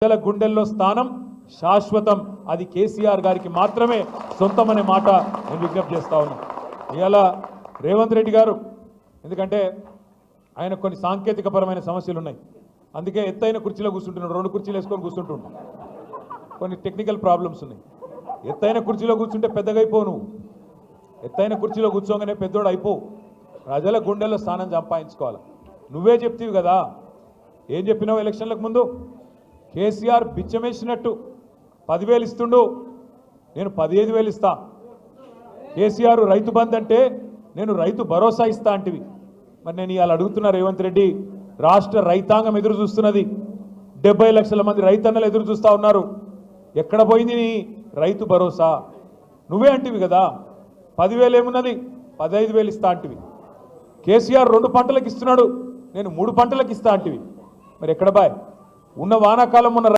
ప్రజల గుండెల్లో స్థానం శాశ్వతం. అది కేసీఆర్ గారికి మాత్రమే సొంతమనే మాట నేను విజ్ఞప్తి చేస్తా ఉన్నా. ఇవాళ రేవంత్ రెడ్డి గారు ఎందుకంటే ఆయన కొన్ని సాంకేతికపరమైన సమస్యలు ఉన్నాయి, అందుకే ఎత్తైన కుర్చీలో కూర్చుంటున్నాడు. 2 కుర్చీలు వేసుకొని కూర్చుంటుండు. కొన్ని టెక్నికల్ ప్రాబ్లమ్స్ ఉన్నాయి. ఎత్తైన కుర్చీలో కూర్చుంటే పెద్దగా అయిపోవు. నువ్వు ఎత్తైన కుర్చీలో కూర్చోగానే పెద్దోడు అయిపోవు. ప్రజల గుండెల్లో స్థానం సంపాదించుకోవాలి. నువ్వే చెప్తీవి కదా, ఏం చెప్పినావు ఎలక్షన్లకు ముందు? కేసీఆర్ బిచ్చమేసినట్టు 10,000 ఇస్తుండు, నేను 15,000 ఇస్తా. కేసీఆర్ రైతు బంధు అంటే నేను రైతు భరోసా ఇస్తా అంటివి. మరి నేను ఇవాళ అడుగుతున్నా రేవంత్ రెడ్డి, రాష్ట్ర రైతాంగం ఎదురు చూస్తున్నది. 70 లక్షల మంది రైతన్నలు ఎదురు చూస్తూ ఉన్నారు. ఎక్కడ పోయింది నీ రైతు భరోసా? నువ్వే అంటివి కదా 10,000 ఏమున్నది, 15,000 ఇస్తా అంటివి. కేసీఆర్ 2 పంటలకు ఇస్తున్నాడు, నేను 3 పంటలకు ఇస్తా అంటివి. మరి ఎక్కడ బాయ్? ఉన్న వానాకాలం ఉన్న